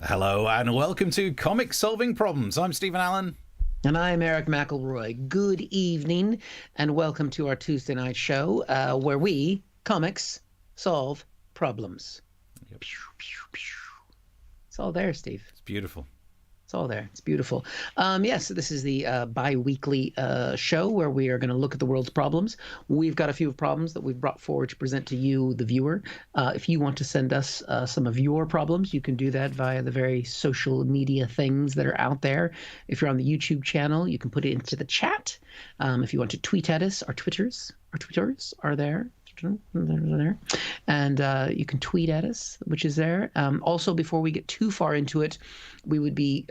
Hello and welcome to Comic Solving Problems. I'm Stephen Allen. And I'm Erich McElroy. Good evening and welcome to our Tuesday night show where we, comics, solve problems. Yep. It's all there, Steve. It's beautiful. It's all there. It's beautiful. Yes, this is the bi-weekly show where we are going to look at the world's problems. We've got a few problems that we've brought forward to present to you, the viewer. If you want to send us some of your problems, you can do that via the very social media things that are out there. If you're on the YouTube channel, you can put it into the chat. If you want to tweet at us, our Twitters are there. And you can tweet at us, which is there. Also, before we get too far into it, we would be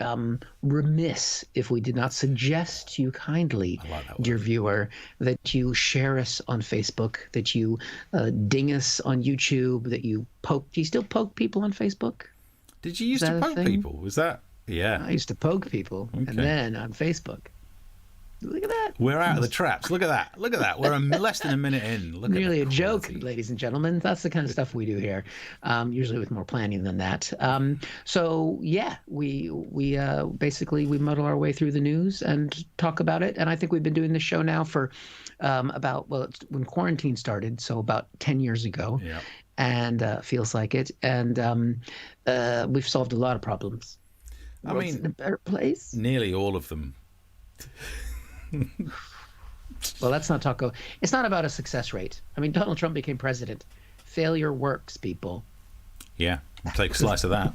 remiss if we did not suggest to you kindly, dear viewer, that you share us on Facebook, that you ding us on YouTube, that you poke. Do you still poke people on Facebook? Did you used to poke people? Was that? Yeah. I used to poke people, and then on Facebook. Look at that. We're out of the traps. Look at that. Look at that. We're less than a minute in. Look Nearly at a joke, ladies and gentlemen. That's the kind of stuff we do here, usually with more planning than that. So yeah, we basically we muddle our way through the news and talk about it. And I think we've been doing this show now for it's when quarantine started, so about 10 years ago. Yeah. And feels like it. And we've solved a lot of problems. I mean, in a better place. Nearly all of them. Well, let's not talk. It's not about a success rate. I mean, Donald Trump became president. Failure works, people. Yeah, take a slice of that.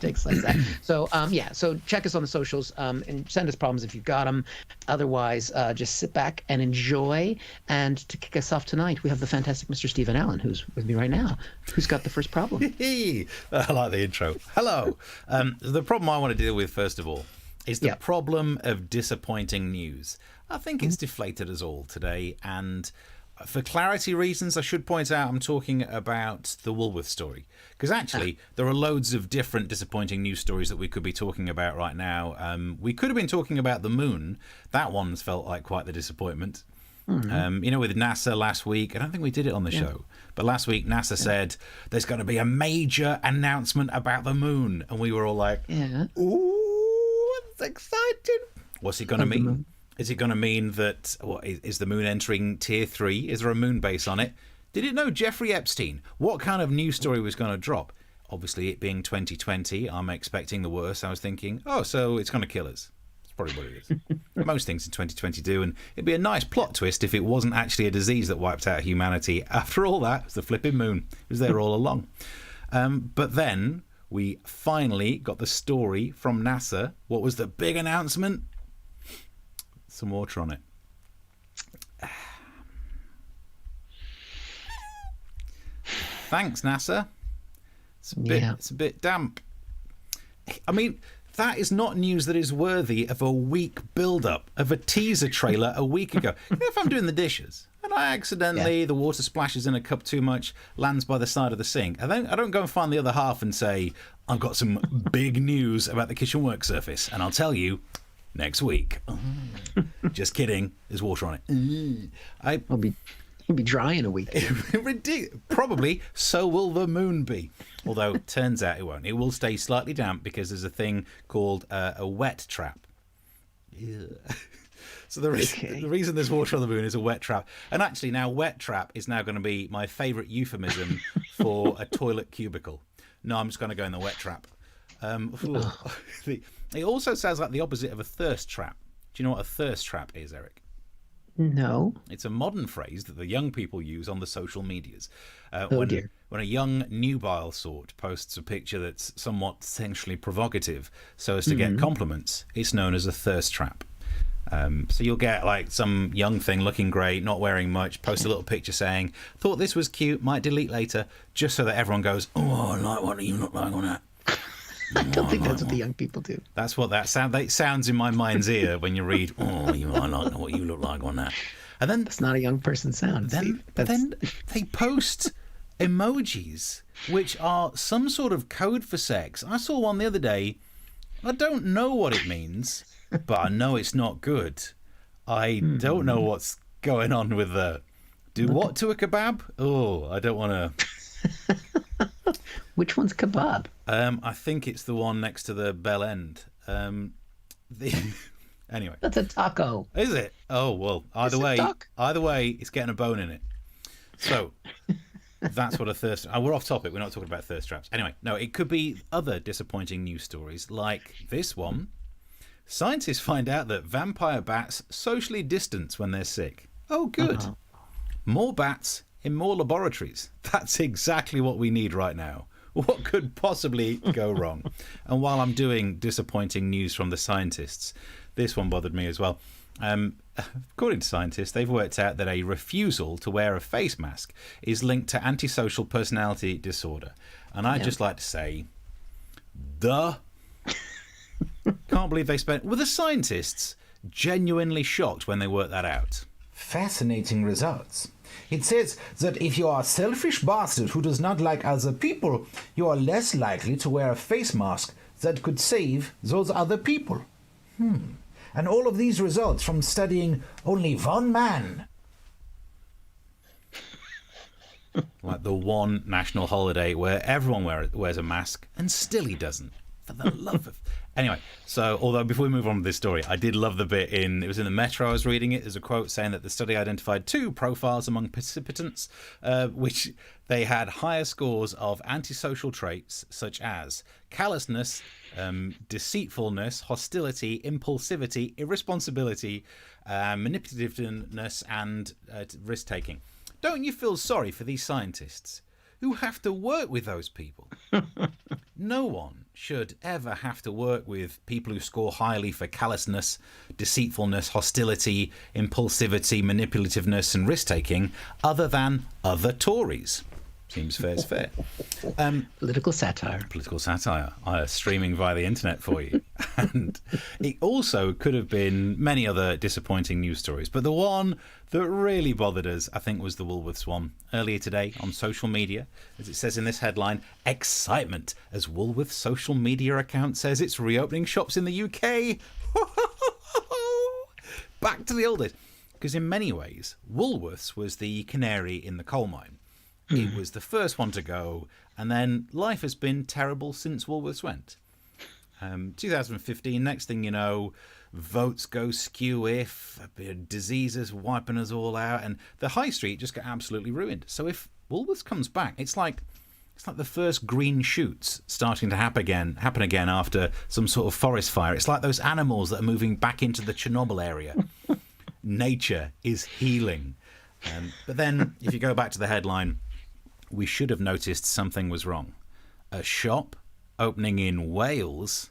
Take a slice of that. So, so check us on the socials and send us problems if you've got them. Otherwise, just sit back and enjoy. And to kick us off tonight, we have the fantastic Mr. Stephen Allen, who's with me right now, who's got the first problem. I like the intro. Hello. The problem I want to deal with, first of all, is the problem of disappointing news. I think it's deflated us all today, and for clarity reasons, I should point out I'm talking about the Woolworth story, because actually there are loads of different disappointing news stories that we could be talking about right now. We could have been talking about the moon. That one's felt like quite the disappointment. With NASA last week, I don't think we did it on the show, but last week NASA said there's going to be a major announcement about the moon, and we were all like, ooh, it's exciting. What's it going to mean? Is it going to mean that is the moon entering tier 3? Is there a moon base on it? Did it know Jeffrey Epstein? What kind of news story was going to drop? Obviously, it being 2020, I'm expecting the worst. I was thinking, so it's going to kill us. That's probably what it is. Most things in 2020 do, and it'd be a nice plot twist if it wasn't actually a disease that wiped out humanity. After all that, it was the flipping moon. It was there all along. But then we finally got the story from NASA. What was the big announcement? Some water on it. Thanks, NASA. It's a bit damp. I mean, that is not news that is worthy of a week build-up, of a teaser trailer a week ago. If I'm doing the dishes and I accidentally, the water splashes in a cup too much, lands by the side of the sink, I don't go and find the other half and say, I've got some big news about the kitchen work surface, and I'll tell you next week. Just kidding. There's water on it. It'll be dry in a week. Probably. So will the moon be. Although, turns out it won't. It will stay slightly damp because there's a thing called a wet trap. So the reason there's water on the moon is a wet trap. And actually now wet trap is now going to be my favourite euphemism for a toilet cubicle. No, I'm just going to go in the wet trap. It also sounds like the opposite of a thirst trap. Do you know what a thirst trap is, Eric? No. It's a modern phrase that the young people use on the social medias. Dear. When a young nubile sort posts a picture that's somewhat sexually provocative so as to get compliments, it's known as a thirst trap. So you'll get like some young thing looking great, not wearing much, post a little picture saying, thought this was cute, might delete later, just so that everyone goes, oh, I like what you look like on that. I don't think that's what the young people do. That's what that sounds in my mind's ear when you read, I like what you look like on that. And then that's not a young person sound. Then they post emojis which are some sort of code for sex. I saw one the other day. I don't know what it means, but I know it's not good. I don't know what's going on with the do what to a kebab? Oh, I don't want to. Which one's kebab? I think it's the one next to the bell end. Anyway. That's a taco. Is it? Oh, well, either way, it's getting a bone in it. So that's what a thirst... we're off topic. We're not talking about thirst traps. Anyway, no, it could be other disappointing news stories like this one. Scientists find out that vampire bats socially distance when they're sick. Oh, good. Uh-huh. More bats in more laboratories. That's exactly what we need right now. What could possibly go wrong? And while I'm doing disappointing news from the scientists, this one bothered me as well. According to scientists, they've worked out that a refusal to wear a face mask is linked to antisocial personality disorder. And I'd just like to say, can't believe they spent... Were the scientists genuinely shocked when they worked that out? Fascinating results. It says that if you are a selfish bastard who does not like other people, you are less likely to wear a face mask that could save those other people. And all of these results from studying only one man. Like the one national holiday where everyone wears a mask and still he doesn't. For the love of... Anyway, so although before we move on with this story, I did love the bit it was in the Metro I was reading it. There's a quote saying that the study identified 2 profiles among participants, which they had higher scores of antisocial traits such as callousness, deceitfulness, hostility, impulsivity, irresponsibility, manipulativeness, and risk-taking. Don't you feel sorry for these scientists who have to work with those people? No one should ever have to work with people who score highly for callousness, deceitfulness, hostility, impulsivity, manipulativeness, and risk-taking other than other Tories. Seems fair's fair. Political satire. Political satire. Streaming via the internet for you. And it also could have been many other disappointing news stories. But the one that really bothered us, I think, was the Woolworths one. Earlier today on social media, as it says in this headline, excitement as Woolworths social media account says it's reopening shops in the UK. Back to the old days. Because in many ways, Woolworths was the canary in the coal mine. It was the first one to go, and then life has been terrible since Woolworths went. 2015, next thing you know, votes go skew if, diseases wiping us all out, and the high street just got absolutely ruined. So if Woolworths comes back, it's like the first green shoots starting to happen again after some sort of forest fire. It's like those animals that are moving back into the Chernobyl area. Nature is healing. But then, if you go back to the headline, we should have noticed something was wrong. A shop opening in Wales.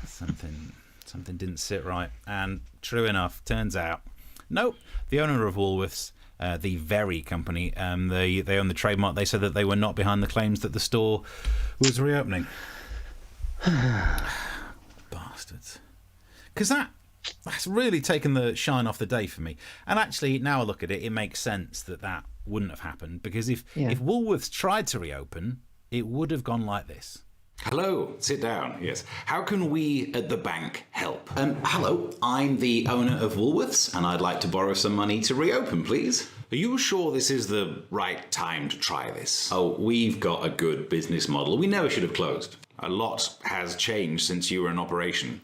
Something didn't sit right. And true enough, turns out, nope, the owner of Woolworths, the Very company, they own the trademark. They said that they were not behind the claims that the store was reopening. Bastards. Because that's really taken the shine off the day for me. And actually, now I look at it, it makes sense that wouldn't have happened. Because if Woolworths tried to reopen, it would have gone like this. Hello, sit down, yes. How can we at the bank help? Hello, I'm the owner of Woolworths and I'd like to borrow some money to reopen, please. Are you sure this is the right time to try this? Oh, we've got a good business model. We never should have closed. A lot has changed since you were in operation.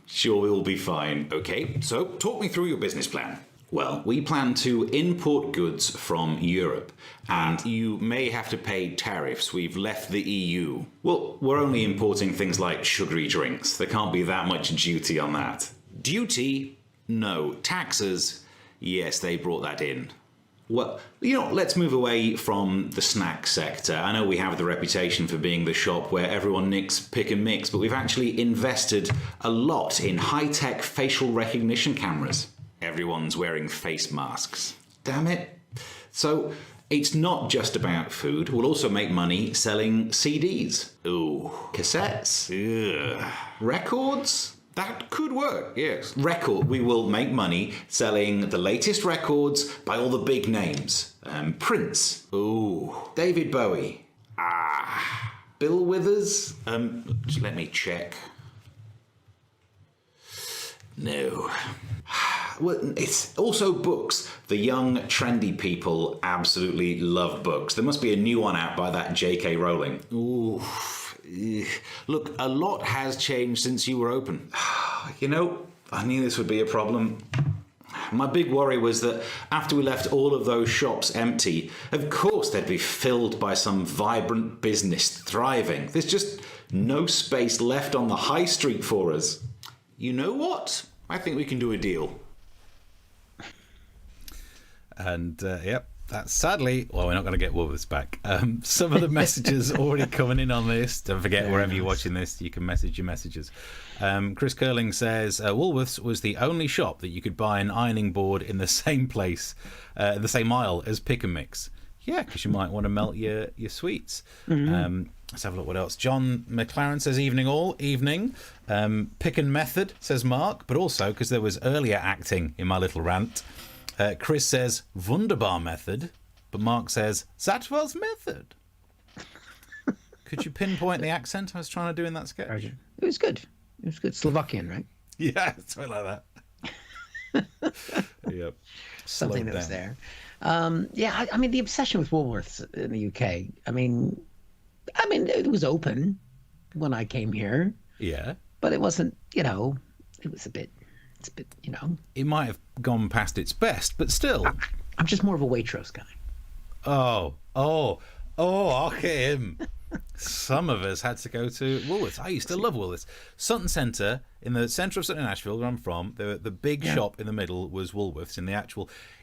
Sure, we'll be fine. Okay, so talk me through your business plan. Well, we plan to import goods from Europe, and you may have to pay tariffs. We've left the EU. Well, we're only importing things like sugary drinks. There can't be that much duty on that. Duty? No. Taxes? Yes, they brought that in. Well, let's move away from the snack sector. I know we have the reputation for being the shop where everyone nicks, pick and mix, but we've actually invested a lot in high-tech facial recognition cameras. Everyone's wearing face masks. Damn it. So, it's not just about food. We'll also make money selling CDs. Ooh. Cassettes. Ugh. Records? That could work, yes. We will make money selling the latest records by all the big names. Prince. Ooh. David Bowie. Bill Withers. Let me check. No. Well, it's also books. The young, trendy people absolutely love books. There must be a new one out by that J.K. Rowling. Ooh. Look, a lot has changed since you were open. You know, I knew this would be a problem. My big worry was that after we left all of those shops empty, of course they'd be filled by some vibrant business thriving. There's just no space left on the high street for us. You know what? I think we can do a deal. And, yep. That's sadly, well, we're not going to get Woolworths back. Some of the messages already coming in on this. Don't forget, wherever you're watching this, you can message your messages. Chris Curling says, Woolworths was the only shop that you could buy an ironing board in the same place, the same aisle as Pick and Mix. Yeah, because you might want to melt your sweets. Mm-hmm. Let's have a look what else. John McLaren says, evening all, evening. Pick and Method, says Mark, but also because there was earlier acting in my little rant. Chris says, wunderbar method, but Mark says, that was method. Could you pinpoint the accent I was trying to do in that sketch? It was good. It was good. Slovakian, right? Yeah, something like that. Yep. Something that was there. Yeah, I mean, the obsession with Woolworths in the UK, I mean, it was open when I came here. Yeah. But it wasn't, it was a bit, It might have gone past its best, but still. I'm just more of a Waitrose guy. Oh, okay, him. Some of us had to go to Woolworths. I used to love Woolworths. Sutton Centre, in the centre of Sutton, Nashville, where I'm from, the big shop in the middle was Woolworths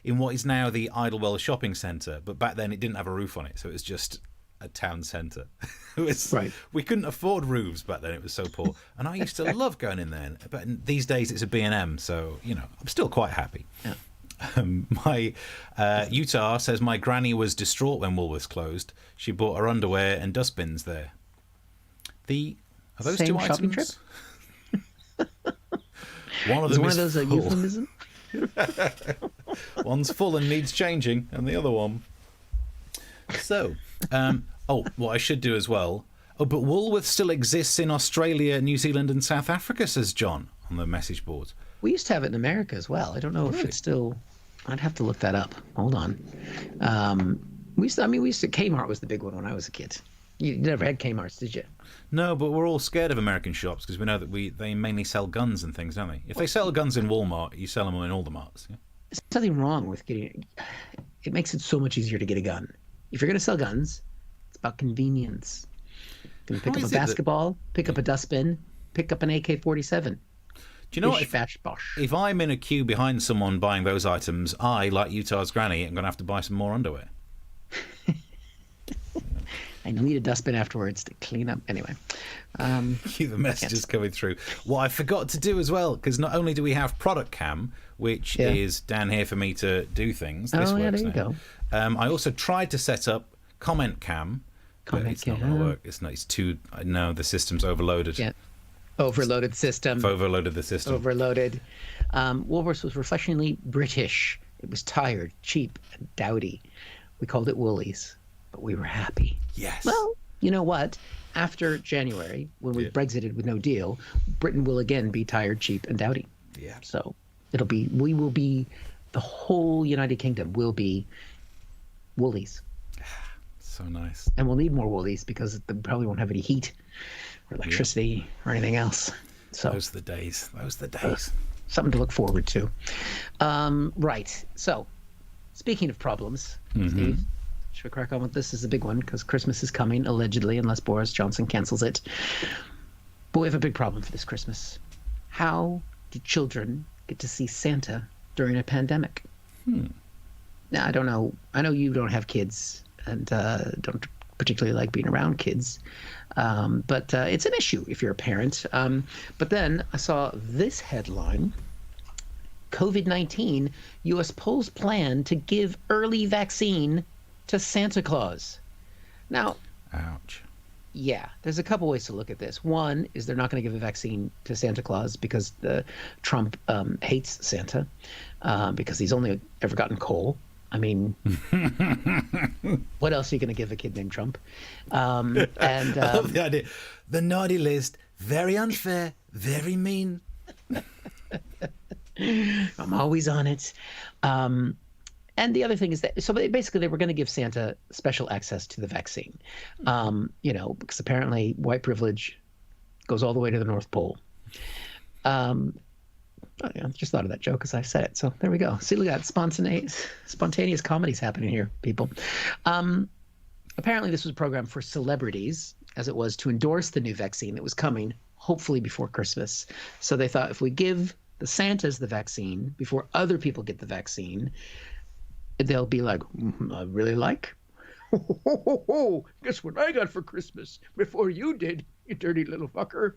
in what is now the Idlewell Shopping Centre. But back then it didn't have a roof on it, so it was just a town centre. Right. We couldn't afford roofs back then, it was so poor. And I used to love going in there. But these days it's a B&M, so, I'm still quite happy. Yeah. My Utah says my granny was distraught when Woolworths closed. She bought her underwear and dustbins there. Are those same two shopping items? Trip? One of them is those a full. euphemism? One's full and needs changing, and the other one. So, what I should do as well. Oh, but Woolworths still exists in Australia, New Zealand, and South Africa, says John on the message board. We used to have it in America as well. I don't know if it's still. I'd have to look that up. Hold on. We used to. Kmart was the big one when I was a kid. You never had Kmart's, did you? No, but we're all scared of American shops because we know that they mainly sell guns and things, don't they? If they sell guns in Walmart, you sell them in all the marts. Yeah? There's nothing wrong with getting. It makes it so much easier to get a gun. If you're going to sell guns, it's about convenience. You can pick up a basketball, pick up a dustbin, pick up an AK-47. Do you know what? If I'm in a queue behind someone buying those items, I, like Utah's granny, am going to have to buy some more underwear. I need a dustbin afterwards to clean up. Anyway. Keep the messages coming through. What I forgot to do as well, because not only do we have Product Cam, which is down here for me to do things. This works there you now. go. I also tried to set up Comment Cam, but it's not going to work. It's too... No, the system's overloaded. Yeah. Overloaded system. I've overloaded the system. Overloaded. Woolworths was refreshingly British. It was tired, cheap, and dowdy. We called it Woolies, but we were happy. Yes. Well, you know what? After January, when we Brexited with no deal, Britain will again be tired, cheap, and dowdy. Yeah. So we will be, the whole United Kingdom will be Woolies. So nice. And we'll need more Woolies because they probably won't have any heat or electricity or anything else. So those are the days. Something to look forward to. Right. So, speaking of problems, Steve, should we crack on with this? This is a big one because Christmas is coming, allegedly, unless Boris Johnson cancels it. But we have a big problem for this Christmas. How do children get to see Santa during a pandemic? Now, I don't know. I know you don't have kids and don't particularly like being around kids. But it's an issue if you're a parent. But then I saw this headline: COVID-19, U.S. polls plan to give early vaccine to Santa Claus. Now, ouch. Yeah, there's a couple ways to look at this. One is they're not going to give a vaccine to Santa Claus because Trump hates Santa because he's only ever gotten coal. I mean, what else are you going to give a kid named Trump? I love the idea. The naughty list, very unfair, very mean. I'm always on it. And the other thing is that, so basically they were going to give Santa special access to the vaccine, because apparently white privilege goes all the way to the North Pole. I just thought of that joke as I said it. So there we go. See, we got spontaneous comedies happening here, people. Apparently this was a program for celebrities, as it was to endorse the new vaccine that was coming, hopefully before Christmas. So they thought if we give the Santas the vaccine before other people get the vaccine, they'll be like, I really like. Guess what I got for Christmas before you did, you dirty little fucker.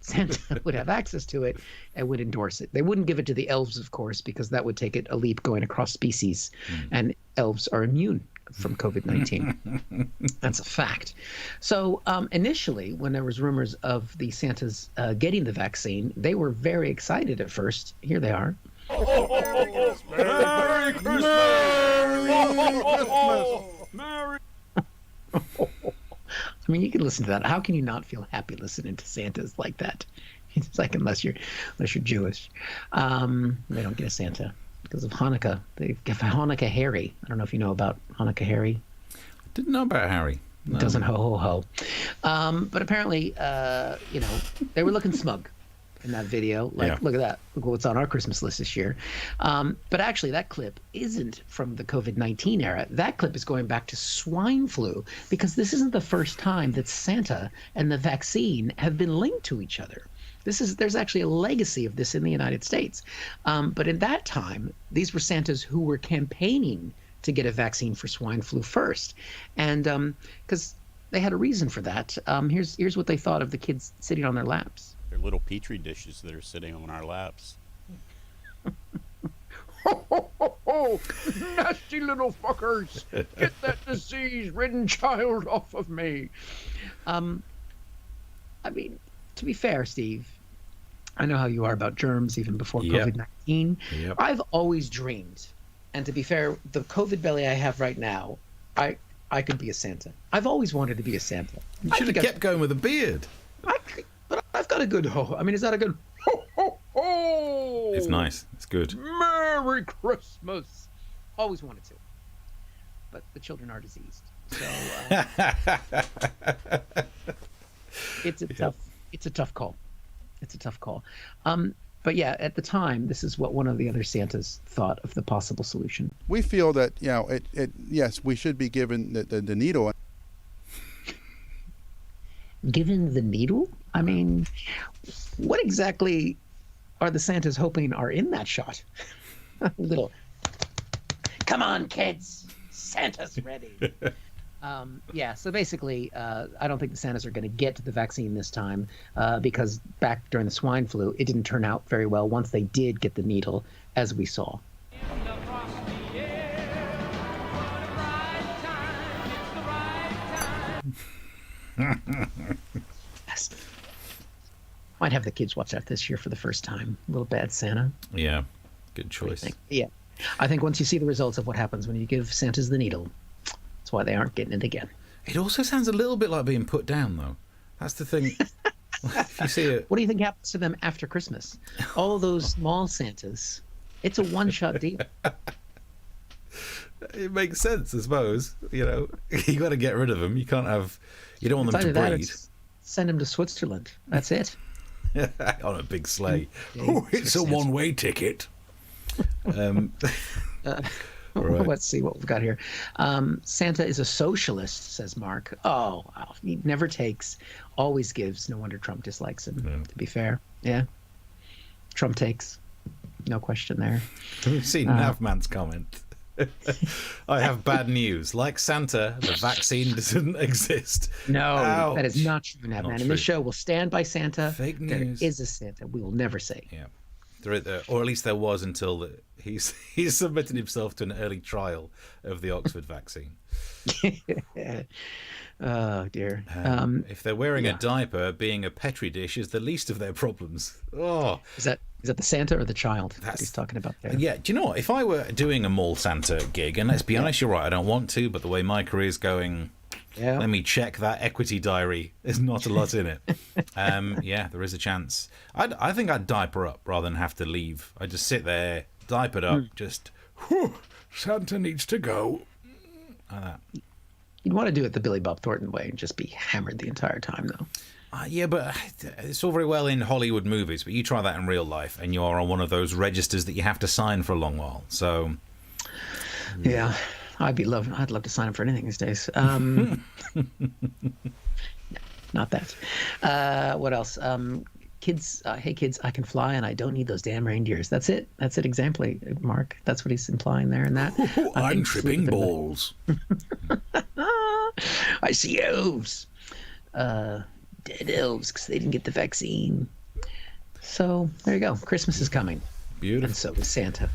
Santa would have access to it and would endorse it. They wouldn't give it to the elves, of course, because that would take it a leap going across species. And elves are immune from COVID-19. That's a fact. So initially, when there was rumors of the Santas getting the vaccine, they were very excited at first. Here they are. Merry Christmas! Merry Christmas! Merry. I mean, you can listen to that. How can you not feel happy listening to Santas like that? It's like unless you're Jewish, they don't get a Santa because of Hanukkah. They give Hanukkah Harry. I don't know if you know about Hanukkah Harry. I didn't know about Harry. No. Doesn't ho ho ho. But apparently, they were looking smug in that video. Like, Look at that. Look what's on our Christmas list this year. But actually, that clip isn't from the COVID-19 era. That clip is going back to swine flu, because this isn't the first time that Santa and the vaccine have been linked to each other. There's actually a legacy of this in the United States. But in that time, these were Santas who were campaigning to get a vaccine for swine flu first. And because they had a reason for that. Here's what they thought of the kids sitting on their laps. They're little petri dishes that are sitting on our laps. Ho, ho, ho, ho! Nasty little fuckers! Get that disease-ridden child off of me! I mean, to be fair, Steve, I know how you are about germs even before COVID-19. Yep. I've always dreamed, and to be fair, the COVID belly I have right now, I could be a Santa. I've always wanted to be a Santa. You should have kept going with a beard. But I've got a good ho. I mean, is that a good ho, ho, ho? It's nice. It's good. Merry Christmas. Always wanted to. But the children are diseased. So it's a tough call. It's a tough call. But yeah, at the time, this is what one of the other Santas thought of the possible solution. We feel that, yes, we should be given the needle. Given the needle? I mean, what exactly are the Santas hoping are in that shot? Little, come on, kids, Santa's ready. So basically, I don't think the Santas are going to get the vaccine this time because back during the swine flu, it didn't turn out very well once they did get the needle, as we saw. Yes. Might have the kids watch that this year for the first time. A little Bad Santa. Yeah, good choice. I think once you see the results of what happens when you give Santas the needle, that's why they aren't getting it again. It also sounds a little bit like being put down, though. That's the thing. If you see it, what do you think happens to them after Christmas? All those small Santas. It's a one-shot deal. It makes sense, I suppose. You got to get rid of them. You can't have. You don't want them to breed. Send them to Switzerland. That's it. On a big sleigh. Oh, it's a one-way ticket. Right. Let's see what we've got here. Santa is a socialist, says Mark. Oh, he never takes, always gives. No wonder Trump dislikes him, to be fair. Yeah. Trump takes. No question there. We've seen Navman's comment. I have bad news. Like Santa, the vaccine doesn't exist. No, Ouch. That is not true, Navman. In this show, we'll stand by Santa. Fake news. There is a Santa. We will never say. Yeah. Or at least there was until he's submitted himself to an early trial of the Oxford vaccine. Oh, dear. If they're wearing a diaper, being a Petri dish is the least of their problems. Oh, Is that the Santa or the child that he's talking about there? Yeah, do you know what? If I were doing a mall Santa gig, and let's be honest, you're right, I don't want to, but the way my career's going, Yeah. Let me check that equity diary. There's not a lot in it. Yeah, there is a chance. I think I'd diaper up rather than have to leave. I'd just sit there, diapered up, just, whew, Santa needs to go. Like that. You'd want to do it the Billy Bob Thornton way and just be hammered the entire time, though. Yeah, but it's all very well in Hollywood movies, but you try that in real life and you're on one of those registers that you have to sign for a long while. So, yeah, I'd love to sign up for anything these days. No, not that. What else? Kids, hey kids, I can fly and I don't need those damn reindeers. That's it. That's it. Exactly, Mark. That's what he's implying there. And that I'm tripping balls. I see elves. Dead elves because they didn't get the vaccine. So there you go. Christmas is coming. Beautiful. And so is Santa.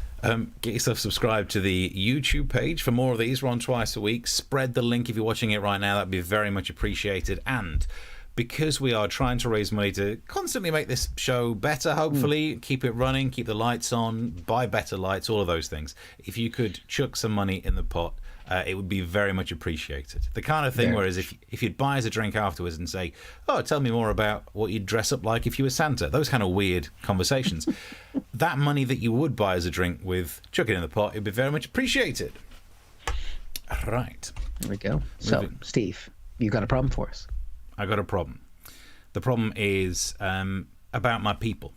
Get yourself subscribed to the YouTube page for more of these. We're on twice a week. Spread the link if you're watching it right now. That'd be very much appreciated. And because we are trying to raise money to constantly make this show better, hopefully, keep it running, keep the lights on, buy better lights, all of those things. If you could chuck some money in the pot, it would be very much appreciated. The kind of thing whereas if you'd buy us a drink afterwards and say, oh, tell me more about what you'd dress up like if you were Santa, those kind of weird conversations, that money that you would buy us a drink with, chuck it in the pot, it'd be very much appreciated. Right. There we go. So, Steve, you got a problem for us? I got a problem. The problem is about my people,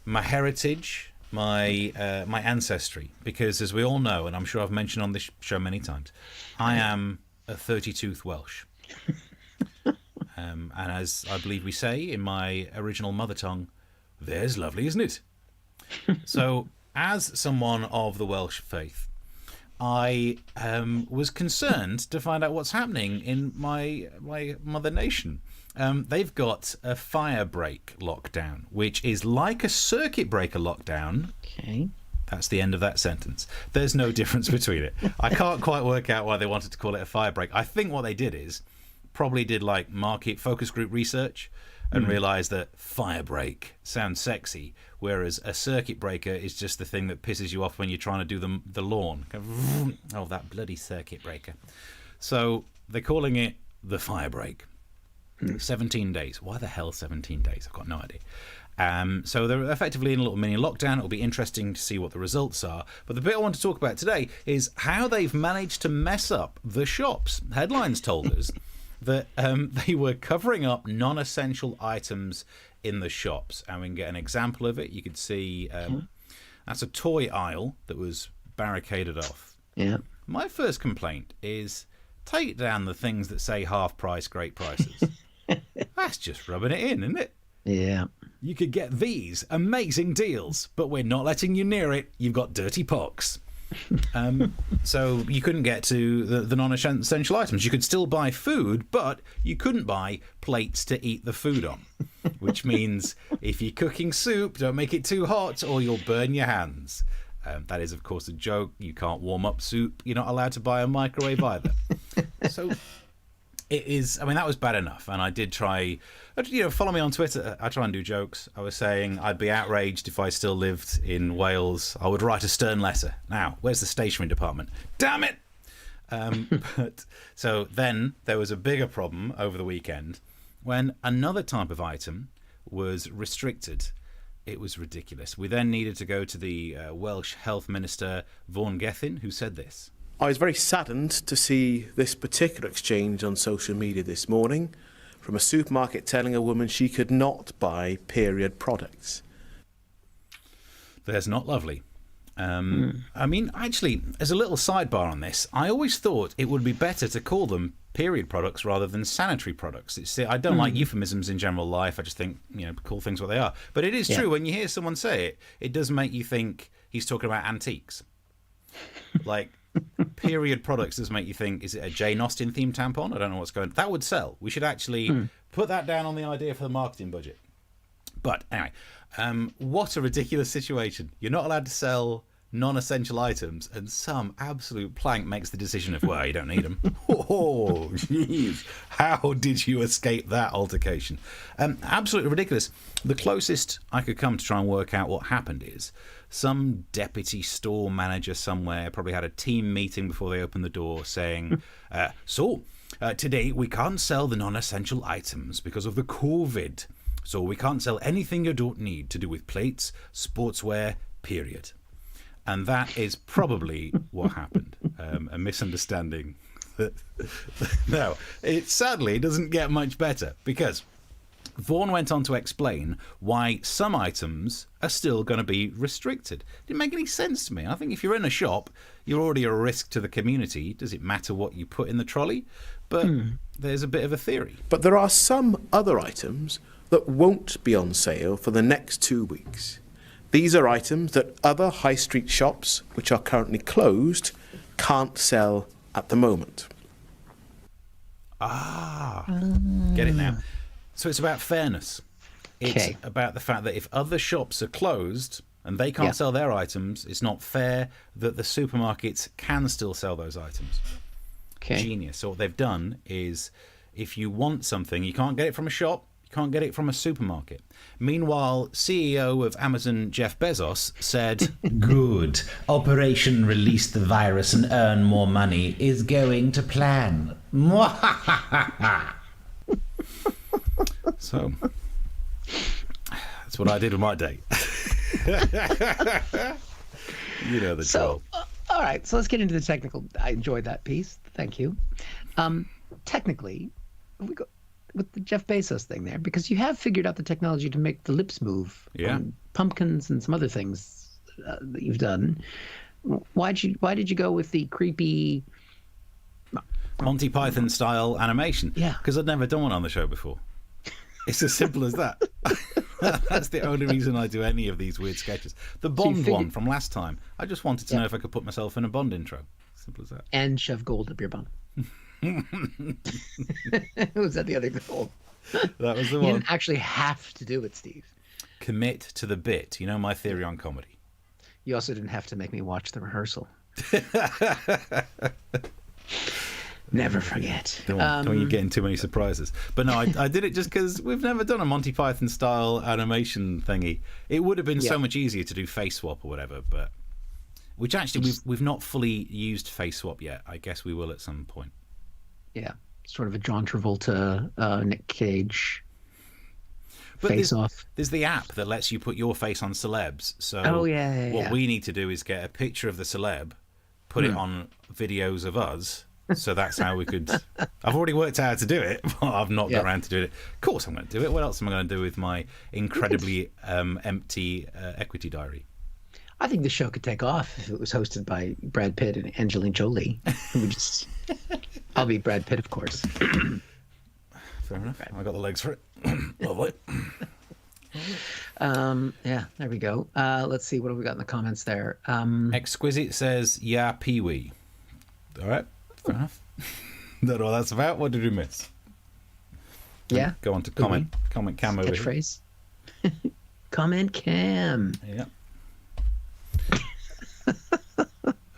my heritage, my ancestry, because as we all know, and I'm sure I've mentioned on this show many times, I am a 30-tooth Welsh. And as I believe we say in my original mother tongue, there's lovely, isn't it? So as someone of the Welsh faith, I was concerned to find out what's happening in my mother nation. They've got a Firebreak lockdown, which is like a circuit breaker lockdown. Okay. That's the end of that sentence. There's no difference between it. I can't quite work out why they wanted to call it a Firebreak. I think what they did is probably did like market focus group research and realised that Firebreak sounds sexy, whereas a circuit breaker is just the thing that pisses you off when you're trying to do the lawn. Oh, that bloody circuit breaker. So they're calling it the Firebreak. 17 days. Why the hell 17 days? I've got no idea. So they're effectively in a little mini lockdown. It'll be interesting to see what the results are. But the bit I want to talk about today is how they've managed to mess up the shops. Headlines told us that they were covering up non-essential items in the shops. And we can get an example of it. You could see that's a toy aisle that was barricaded off. Yeah. My first complaint is take down the things that say half price, great prices. That's just rubbing it in, isn't it? Yeah. You could get these amazing deals, but we're not letting you near it. You've got dirty pox. So you couldn't get to the non-essential items. You could still buy food, but you couldn't buy plates to eat the food on, which means if you're cooking soup, don't make it too hot or you'll burn your hands. That is, of course, a joke. You can't warm up soup. You're not allowed to buy a microwave either. So it is, I mean, that was bad enough. And I did try, follow me on Twitter. I try and do jokes. I was saying I'd be outraged if I still lived in Wales. I would write a stern letter. Now, where's the stationery department? Damn it! But so then there was a bigger problem over the weekend when another type of item was restricted. It was ridiculous. We then needed to go to the Welsh Health Minister, Vaughan Gethin, who said this. I was very saddened to see this particular exchange on social media this morning from a supermarket telling a woman she could not buy period products. There's not lovely. I mean, actually, as a little sidebar on this, I always thought it would be better to call them period products rather than sanitary products. I don't like euphemisms in general life. I just think, call things what they are. But it is true, when you hear someone say it, it does make you think he's talking about antiques. Like, period products does make you think, is it a Jane Austen themed tampon? I don't know what's going on. That would sell. We should actually put that down on the idea for the marketing budget. But anyway, what a ridiculous situation. You're not allowed to sell non-essential items, and some absolute plank makes the decision of, well, you don't need them. Oh, jeez. How did you escape that altercation? Absolutely ridiculous. The closest I could come to try and work out what happened is some deputy store manager somewhere probably had a team meeting before they opened the door saying, so Today, we can't sell the non-essential items because of the COVID. So we can't sell anything you don't need to do with plates, sportswear, period. And that is probably what happened. A misunderstanding. No, it sadly doesn't get much better, because Vaughan went on to explain why some items are still going to be restricted. Didn't make any sense to me. I think if you're in a shop, you're already a risk to the community. Does it matter what you put in the trolley? But there's a bit of a theory. But there are some other items that won't be on sale for the next 2 weeks. These are items that other high street shops, which are currently closed, can't sell at the moment. Get it now. So it's about fairness. It's about the fact that if other shops are closed and they can't sell their items, it's not fair that the supermarkets can still sell those items. Genius. So what they've done is, if you want something, you can't get it from a shop, you can't get it from a supermarket. Meanwhile, CEO of Amazon, Jeff Bezos, said, Good. Operation Release the Virus and Earn More Money is going to plan. So that's what I did with my day. You know the drill. All right, so let's get into the technical. I enjoyed that piece. Thank you. Technically, we go with the Jeff Bezos thing there, because you have figured out the technology to make the lips move. Yeah. On pumpkins and some other things that you've done. Why did you go with the creepy Monty Python style animation? Yeah. Because I'd never done one on the show before. It's as simple as that. That's the only reason I do any of these weird sketches. The Bond one from last time, I just wanted to know if I could put myself in a Bond intro. Simple as that. And shove gold up your bum. Was that the other goal? That was the You one. didn't actually have to do it, Steve. Commit to the bit. You know my theory on comedy. You also didn't have to make me watch the rehearsal. Never forget. Don't want you getting too many surprises. But no, I did it just because we've never done a Monty Python style animation thingy. It would have been so much easier to do face swap or whatever, but which actually we've not fully used face swap yet. I guess we will at some point. Yeah, sort of a John Travolta, Nick Cage face off. There's the app that lets you put your face on celebs. So what we need to do is get a picture of the celeb, put it on videos of us. So that's how we could. I've already worked out how to do it, but I've not got around to doing it. Of course, I'm going to do it. What else am I going to do with my incredibly empty equity diary? I think the show could take off if it was hosted by Brad Pitt and Angelina Jolie. I'll be Brad Pitt, of course. Fair enough. I got the legs for it. Lovely. Yeah, there we go. Let's see, what have we got in the comments there? Exquisite says, "Yeah, Pee Wee." All right. Fair enough. Don't know what that's about. What did we miss? Yeah. Go on to comment cam over here. Catchphrase. Comment cam. Yeah.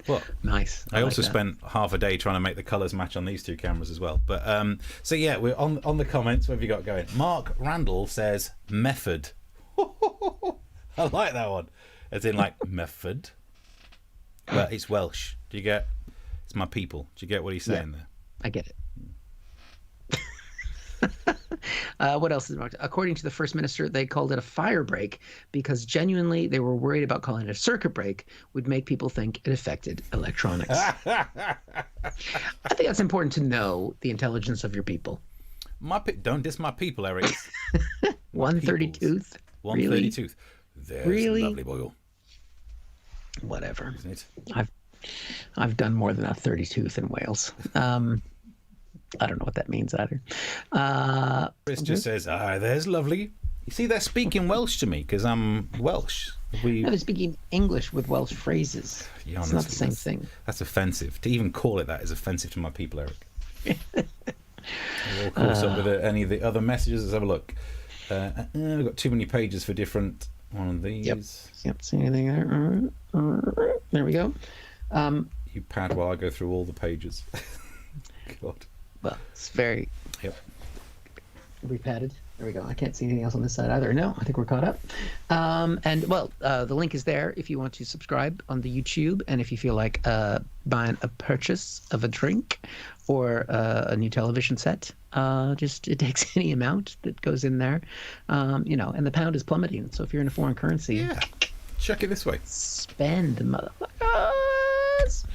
Well, nice. I also spent half a day trying to make the colours match on these two cameras as well. But so yeah, we're on the comments. What have you got going? Mark Randall says method. I like that one. As in like method. Well, it's Welsh. Do you get? It's my people. Do you get what he's saying there? I get it. What else is marked? According to the First Minister, they called it a firebreak because genuinely they were worried about calling it a circuit break would make people think it affected electronics. I think that's important to know the intelligence of your people. Don't diss my people, Eric. 130 tooth. 130 tooth. There's Really? lovely boil. Whatever. Isn't it? I've done more than a 30 tooth in Wales. I don't know what that means either. Chris just says, there's lovely. You see, they're speaking Welsh to me because I'm Welsh. I was speaking English with Welsh phrases. Yeah, it's not the same thing. That's offensive. To even call it that is offensive to my people, Eric. We'll close up with any of the other messages. Let's have a look. We've got too many pages for different one of these. Yep. See anything there? There we go. You pad while I go through all the pages. God. Well, it's very... Yep. we padded? There we go. I can't see anything else on this side either. No, I think we're caught up. The link is there if you want to subscribe on the YouTube, and if you feel like buying a purchase of a drink or a new television set, it takes any amount that goes in there, and the pound is plummeting. So if you're in a foreign currency, chuck it this way. Spend, motherfuckers.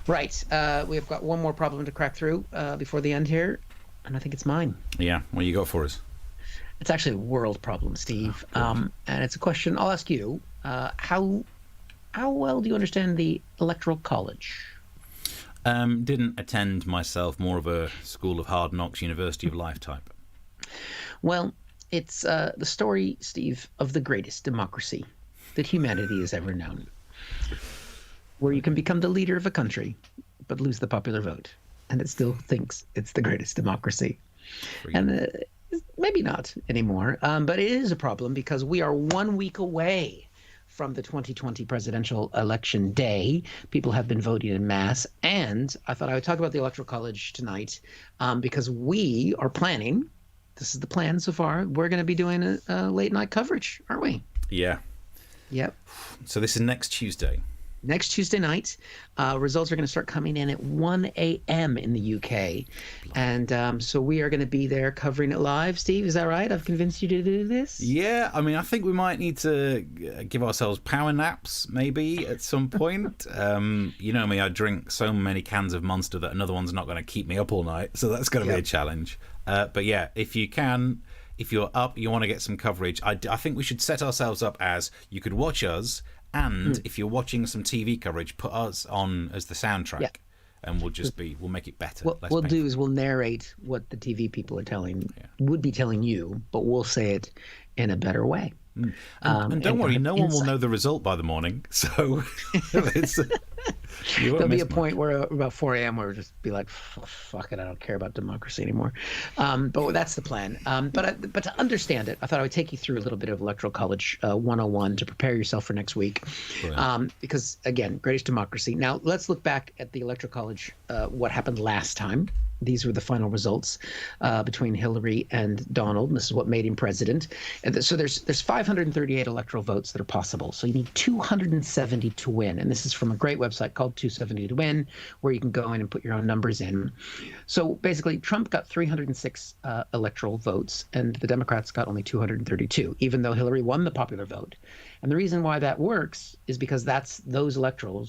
Right. We've got one more problem to crack through before the end here, and I think it's mine. Yeah. What you got for us? It's actually a world problem, Steve. And it's a question I'll ask you. How well do you understand the Electoral College? Didn't attend myself, more of a School of Hard Knocks, University of Life type. Well, it's the story, Steve, of the greatest democracy that humanity has ever known, where you can become the leader of a country but lose the popular vote, and it still thinks it's the greatest democracy. And maybe not anymore, but it is a problem because we are 1 week away from the 2020 presidential election day. People have been voting en masse, and I thought I would talk about the Electoral College tonight because we are planning, this is the plan so far, we're going to be doing a late night coverage, aren't we? Yeah. Yep. So this is next Tuesday. Next Tuesday night, results are going to start coming in at 1 a.m. in the UK. And so we are going to be there covering it live. Steve, is that right? I've convinced you to do this? Yeah, I mean, I think we might need to give ourselves power naps maybe at some point. You know me, I drink so many cans of Monster that another one's not going to keep me up all night. So that's going to be a challenge. But yeah, if you can, if you're up, you want to get some coverage, I think we should set ourselves up as you could watch us. And if you're watching some TV coverage, put us on as the soundtrack, and we'll make it better. What we'll do is we'll narrate what the TV people are would be telling you, but we'll say it in a better way. And don't worry, no one will know the result by the morning. So there'll be a point where about 4 a.m. where we'll just be like, fuck it, I don't care about democracy anymore. But that's the plan. But to understand it, I thought I would take you through a little bit of Electoral College 101 to prepare yourself for next week. Because, again, greatest democracy. Now, let's look back at the Electoral College, what happened last time. These were the final results between Hillary and Donald, and this is what made him president. And so there's 538 electoral votes that are possible. So you need 270 to win. And this is from a great website called 270 to Win, where you can go in and put your own numbers in. So basically, Trump got 306 electoral votes, and the Democrats got only 232, even though Hillary won the popular vote. And the reason why that works is because those electoral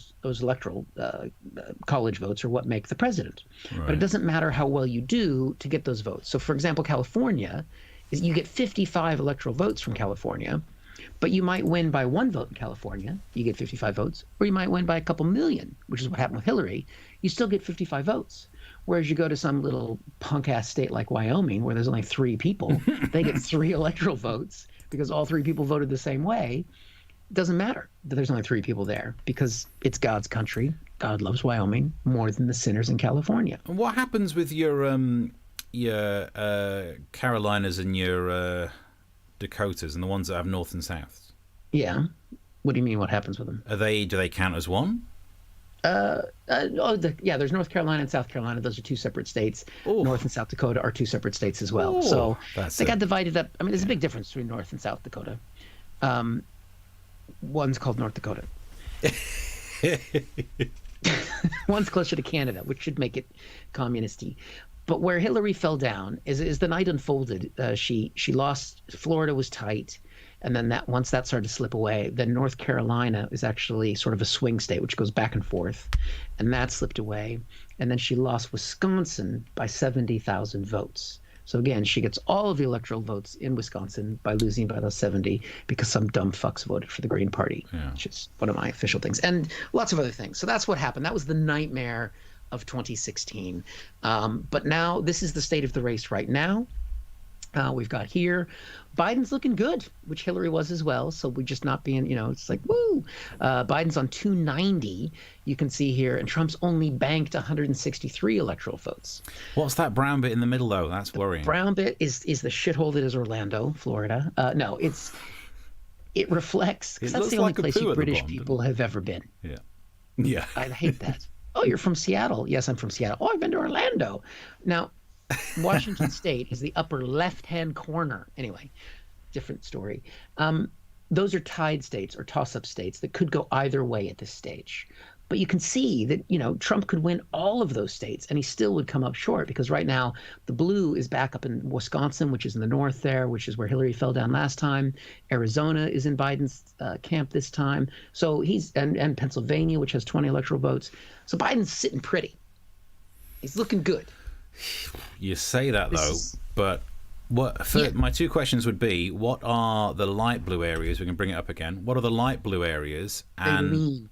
college votes are what make the president. Right. But it doesn't matter how well you do to get those votes. So, for example, California, you get 55 electoral votes from California, but you might win by one vote in California. You get 55 votes, or you might win by a couple million, which is what happened with Hillary. You still get 55 votes. Whereas you go to some little punk-ass state like Wyoming, where there's only 3 people, they get 3 electoral votes because all 3 people voted the same way. It doesn't matter that there's only 3 people there because it's God's country. God loves Wyoming more than the sinners in California. And what happens with your Carolinas and your Dakotas and the ones that have North and South? Yeah. What do you mean? What happens with them? Do they count as one? There's North Carolina and South Carolina. Those are 2 separate states. Ooh. North and South Dakota are 2 separate states as well. Ooh, so they got divided up. I mean, there's a big difference between North and South Dakota. One's called North Dakota. One's closer to Canada, which should make it communist-y. But where Hillary fell down is the night unfolded. She lost. Florida was tight. And then once that started to slip away, then North Carolina is actually sort of a swing state, which goes back and forth. And that slipped away. And then she lost Wisconsin by 70,000 votes. So again, she gets all of the electoral votes in Wisconsin by losing by those 70 because some dumb fucks voted for the Green Party, which is one of my official things. And lots of other things. So that's what happened. That was the nightmare of 2016. But now this is the state of the race right now. We've got here Biden's looking good, which Hillary was as well. So we're just not being, it's like, woo. Biden's on 290, you can see here, and Trump's only banked 163 electoral votes. What's that brown bit in the middle, though? That's worrying. Brown bit is the shithole that is Orlando, Florida. No, it reflects, because that's the only place you British people have ever been. Yeah. I hate that. Oh, you're from Seattle. Yes, I'm from Seattle. Oh, I've been to Orlando. Now, Washington State is the upper left-hand corner. Anyway, different story. Those are tied states or toss-up states that could go either way at this stage. But you can see that, Trump could win all of those states and he still would come up short, because right now the blue is back up in Wisconsin, which is in the north there, which is where Hillary fell down last time. Arizona is in Biden's camp this time. So and Pennsylvania, which has 20 electoral votes. So Biden's sitting pretty. He's looking good. You say that, though, but my two questions would be, what are the light blue areas? We can bring it up again. What are the light blue areas? And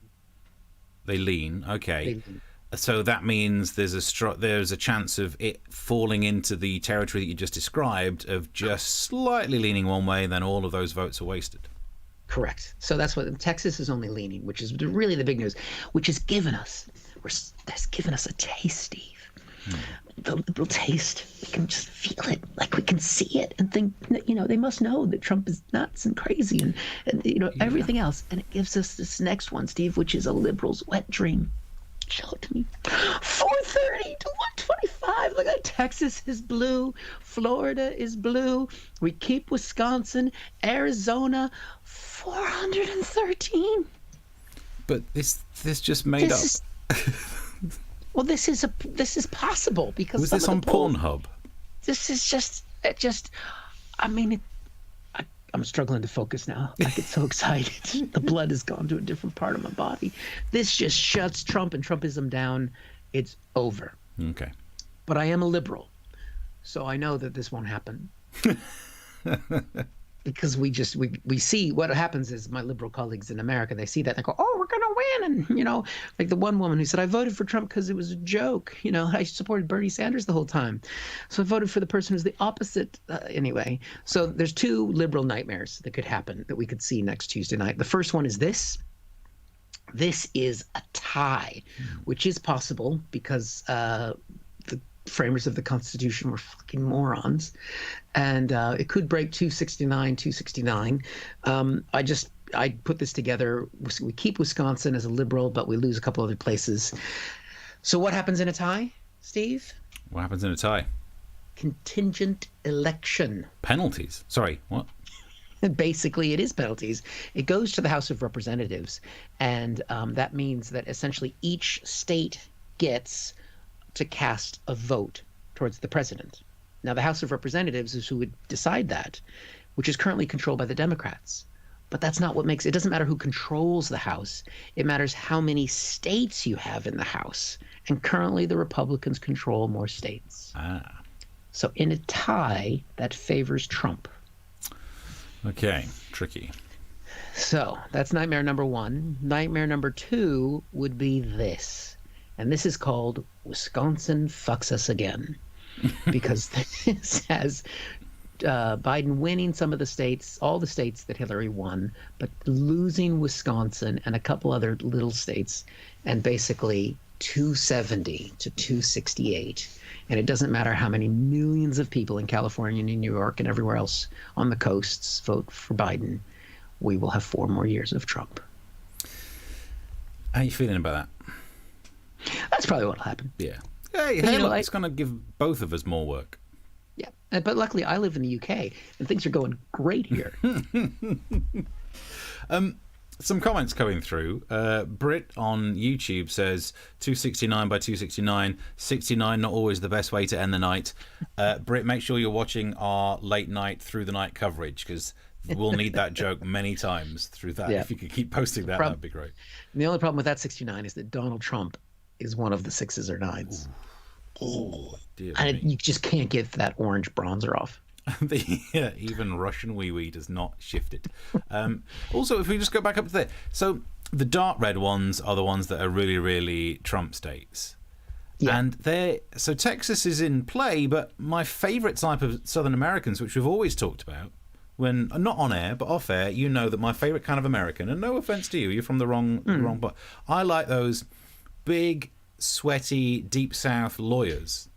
They lean. Okay. They lean. So that means there's a chance of it falling into the territory that you just described, of just slightly leaning one way, and then all of those votes are wasted. Correct. So that's what Texas is only leaning, which is really the big news, which has given us a taste, Steve. The liberal taste. We can just feel it, like we can see it, and think, they must know that Trump is nuts and crazy and everything else. And it gives us this next one, Steve, which is a liberal's wet dream. Show it to me. 430 to 125. Look at Texas is blue. Florida is blue. We keep Wisconsin, Arizona, 413. But this just made up. Well, this is possible because was this on Pornhub? This is I'm struggling to focus now. I get so excited. The blood has gone to a different part of my body. This just shuts Trump and Trumpism down. It's over. Okay. But I am a liberal, so I know that this won't happen. Because we see what happens is my liberal colleagues in America, they see that and they go, oh, we're going to win. And, like the one woman who said, I voted for Trump because it was a joke. I supported Bernie Sanders the whole time. So I voted for the person who's the opposite anyway. So there's two liberal nightmares that could happen that we could see next Tuesday night. The first one is this. This is a tie, which is possible because the framers of the Constitution were fucking morons, and it could break 269. I put this together. We keep Wisconsin as a liberal, but we lose a couple other places. So what happens in a tie, Steve? What happens in a tie? Contingent election. Penalties. Sorry, what? Basically, it is penalties. It goes to the House of Representatives, and that means that essentially each state gets to cast a vote towards the president. Now, the House of Representatives is who would decide that, which is currently controlled by the Democrats. But that's not what makes it. It doesn't matter who controls the House. It matters how many states you have in the House. And currently, the Republicans control more states. So in a tie, that favors Trump. Okay, tricky. So that's nightmare number one. Nightmare number two would be this. And this is called Wisconsin fucks us again, because this has Biden winning some of the states, all the states that Hillary won, but losing Wisconsin and a couple other little states, and basically 270 to 268. And it doesn't matter how many millions of people in California and in New York and everywhere else on the coasts vote for Biden. We will have 4 more years of Trump. How are you feeling about that? That's probably what'll happen. Yeah. Hey, look, it's going to give both of us more work. Yeah, but luckily I live in the UK and things are going great here. Some comments coming through. Brit on YouTube says 269 by 269. 69 not always the best way to end the night. Brit, make sure you're watching our late night through the night coverage, because we'll need that joke many times through that. Yeah. If you could keep posting that, that'd be great. And the only problem with that 69 is that Donald Trump is one of the 6s or 9s. And you just can't get that orange bronzer off. Even Russian wee does not shift it. Also, if we just go back up to there, so the dark red ones are the ones that are really, really Trump states. Yeah. And so Texas is in play, but my favorite type of Southern Americans, which we've always talked about, when not on air but off air, you know that my favorite kind of American, and no offense to you, you're from the wrong part. I like those big, sweaty, deep South lawyers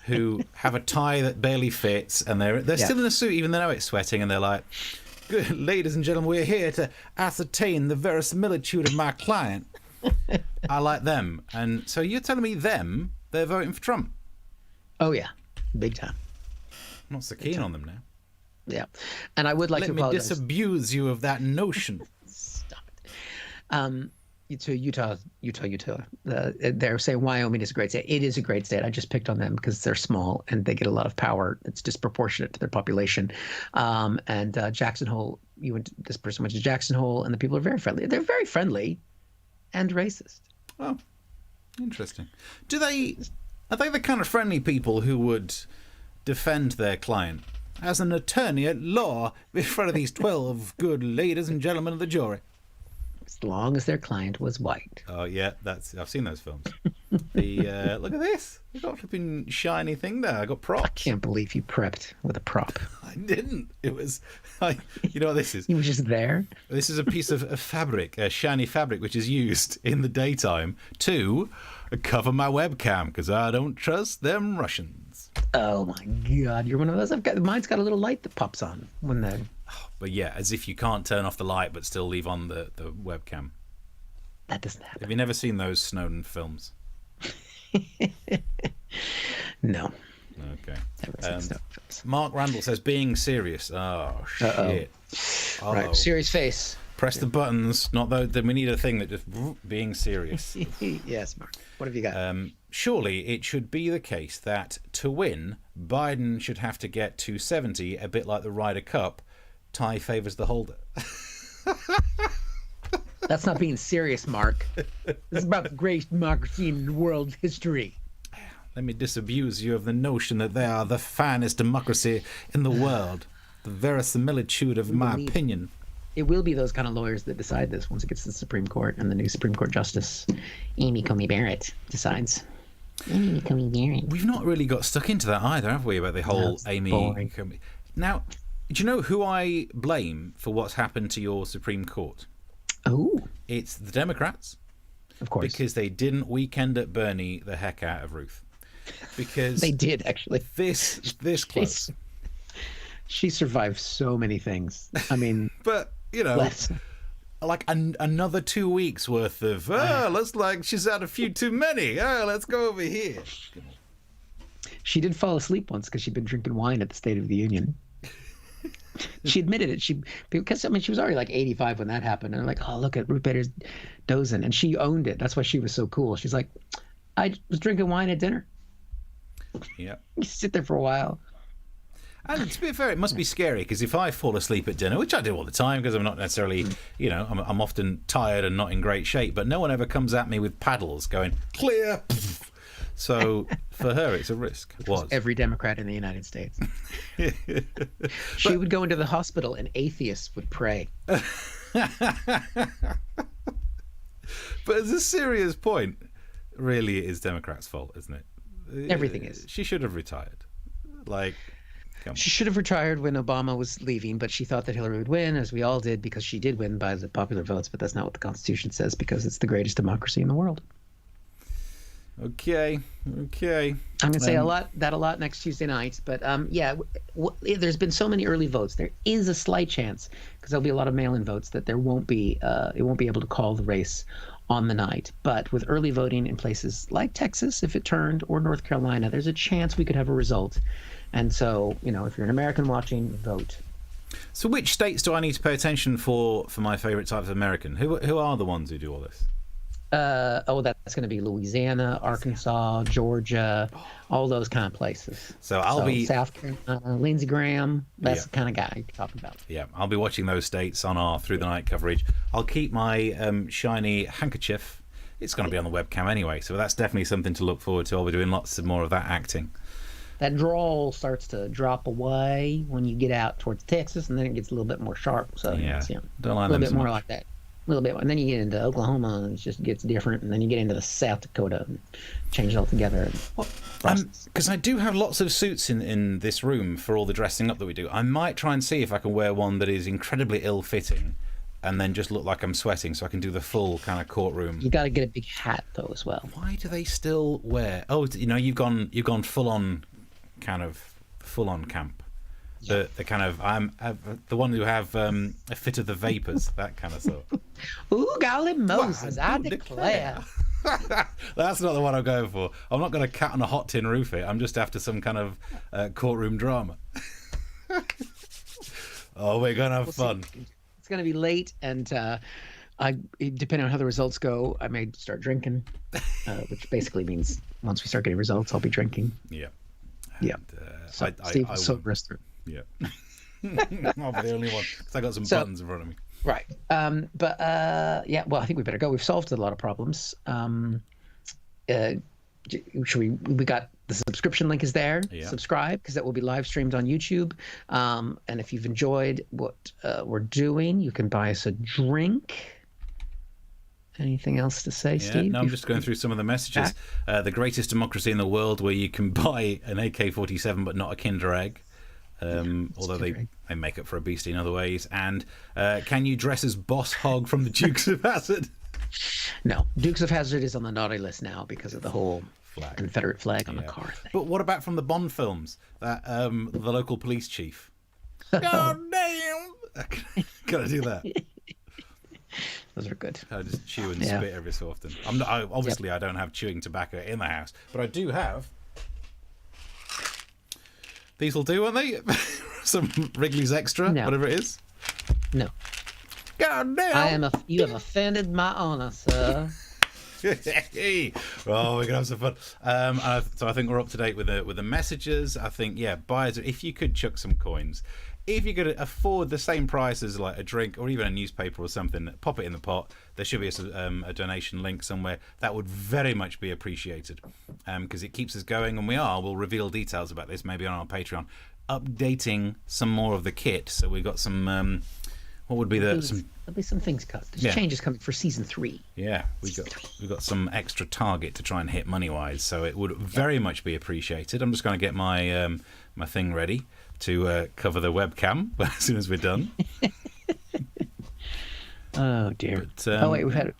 who have a tie that barely fits, and they're still in a suit even though they know it's sweating, and they're like, "Good, ladies and gentlemen, we're here to ascertain the verisimilitude of my client." I like them. And so you're telling me they're voting for Trump? Oh yeah, big time. I'm not so keen on them now. Yeah, and I would like Let to me apologize. disabuse you of that notion. Stop it. To Utah. They're saying Wyoming is a great state. It is a great state. I just picked on them because they're small and they get a lot of power. It's disproportionate to their population. And Jackson Hole. This person went to Jackson Hole, and the people are very friendly. They're very friendly, and racist. Oh, interesting. Are they the kind of friendly people who would defend their client as an attorney at law in front of these 12 good ladies and gentlemen of the jury? As long as their client was white. Oh yeah, I've seen those films. Look at this. I got a flipping shiny thing there. I got props. I can't believe you prepped with a prop. I didn't. It was. You know what this is? You were just there. This is a piece of fabric, a shiny fabric, which is used in the daytime to cover my webcam because I don't trust them Russians. Oh my God, you're one of those. Mine's got a little light that pops on when the. But yeah, as if you can't turn off the light but still leave on the webcam. That doesn't happen. Have you never seen those Snowden films? No. Okay. Never seen Snowden films. Mark Randall says, being serious. Oh, shit. Uh-oh. Right, serious face. Press the buttons. Not though. Then we need a thing that just being serious. Yes, Mark. What have you got? Surely it should be the case that to win, Biden should have to get 270, a bit like the Ryder Cup. Tie favours the holder. That's not being serious, Mark. This is about the greatest democracy in world history. Let me disabuse you of the notion that they are the finest democracy in the world. The verisimilitude of my opinion. It will be those kind of lawyers that decide this once it gets to the Supreme Court and the new Supreme Court Justice, Amy Coney Barrett, decides. Amy Coney Barrett. We've not really got stuck into that either, have we, about the whole Amy Coney. Now, do you know who I blame for what's happened to your Supreme Court? Oh. It's the Democrats. Of course. Because they didn't weekend at Bernie the heck out of Ruth. Because they did, actually. This close. She survived so many things. I mean... But, you know... Like another 2 weeks worth of, looks like she's had a few too many. Let's go over here. She did fall asleep once because she'd been drinking wine at the State of the Union. She admitted it. Because she was already like 85 when that happened. And they're like, oh, look at Ruth Bader's dozing. And she owned it. That's why she was so cool. She's like, I was drinking wine at dinner. Yeah. You sit there for a while. And to be fair, it must be scary because if I fall asleep at dinner, which I do all the time because I'm not necessarily, I'm often tired and not in great shape, but no one ever comes at me with paddles going, clear. So for her, it's a risk. Every Democrat in the United States. She would go into the hospital and atheists would pray. But as a serious point, really it is Democrats' fault, isn't it? Everything is. She should have retired. She should have retired when Obama was leaving, but she thought that Hillary would win, as we all did, because she did win by the popular votes, but that's not what the Constitution says, because it's the greatest democracy in the world. Okay. I'm going to say a lot next Tuesday night, but there's been so many early votes. There is a slight chance, because there'll be a lot of mail-in votes, that it won't be able to call the race on the night. But with early voting in places like Texas, if it turned, or North Carolina, there's a chance we could have a result. And so, if you're an American watching, vote. So which states do I need to pay attention for my favourite type of American? Who are the ones who do all this? That's going to be Louisiana, Arkansas, Georgia, all those kind of places. So I'll be South Carolina, Lindsey Graham. That's the kind of guy you're talking about. Yeah, I'll be watching those states on our Through the Night coverage. I'll keep my shiny handkerchief. It's going to be on the webcam anyway, so that's definitely something to look forward to. I'll be doing lots more of that acting. That drawl starts to drop away when you get out towards Texas, and then it gets a little bit more sharp. So don't lie a little bit more like that. A little bit, and then you get into Oklahoma, and it just gets different. And then you get into the South Dakota, and change it all together. Because I do have lots of suits in this room for all the dressing up that we do. I might try and see if I can wear one that is incredibly ill-fitting, and then just look like I'm sweating, so I can do the full kind of courtroom. You got to get a big hat though as well. Why do they still wear? Oh, you've gone full on, kind of full on camp. Yeah. The kind of I'm the one who have a fit of the vapors, that kind of stuff. Ooh, golly Moses, I declare. That's not the one I'm going for. I'm not going to cat on a hot tin roof it. I'm just after some kind of courtroom drama. Oh, we're going to have fun. It's going to be late, and depending on how the results go, I may start drinking, which basically means once we start getting results, I'll be drinking. Yeah. Yeah. So Steve will sober us through. Yeah. I'll be the only one because I got some buttons in front of me. Right. Yeah, well, I think we better go. We've solved a lot of problems. We got the subscription link is there. Yeah. Subscribe, because that will be live streamed on YouTube. And if you've enjoyed what we're doing, you can buy us a drink. Anything else to say, Steve? No, I'm just going through some of the messages. The greatest democracy in the world, where you can buy an AK-47 but not a Kinder Egg. Although they make up for a beastie in other ways. And can you dress as Boss Hogg from the Dukes of Hazzard? No, Dukes of Hazzard is on the naughty list now because of the whole Confederate flag on the car thing. But what about from the Bond films? That the local police chief. God damn! Gotta do that. Those are good. I just chew and spit every so often. Obviously, I don't have chewing tobacco in the house, but I do have. These will do, won't they? Some Wrigley's Extra, whatever it is. No. God damn! You have offended my honor, sir. Oh, we're gonna have some fun. So I think we're up to date with the messages. I think buyers, if you could chuck some coins, if you could afford the same price as like a drink or even a newspaper or something, pop it in the pot. There should be a donation link somewhere. That would very much be appreciated, because it keeps us going, and we'll reveal details about this maybe on our Patreon, updating some more of the kit. So we've got some. What would be there'll be some things cut. There's changes coming for season 3. Yeah, we've got some extra target to try and hit money wise, so it would very much be appreciated. I'm just going to get my my thing ready to cover the webcam as soon as we're done. Oh dear. But, wait, we've had.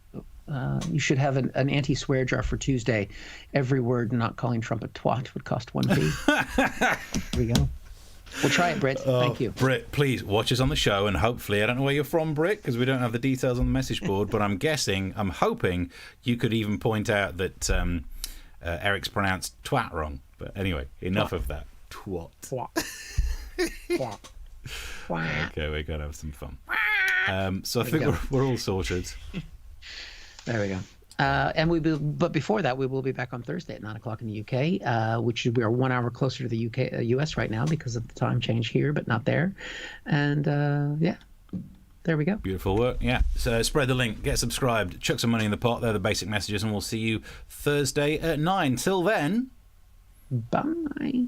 You should have an anti-swear jar for Tuesday. Every word not calling Trump a twat would cost 1p. There we go. We'll try it, Britt. Thank you. Britt, please watch us on the show, and hopefully, I don't know where you're from, Britt, because we don't have the details on the message board, but I'm hoping you could even point out that Eric's pronounced twat wrong. But anyway, enough of that. Twat. Twat. Okay, we're going to have some fun. So I think we're all sorted. There we go. But before that, we will be back on Thursday at 9 o'clock in the UK, which we are 1 hour closer to the US right now because of the time change here, but not there. And there we go. Beautiful work. Yeah. So spread the link, get subscribed, chuck some money in the pot. They're the basic messages, and we'll see you Thursday at 9. Till then, bye.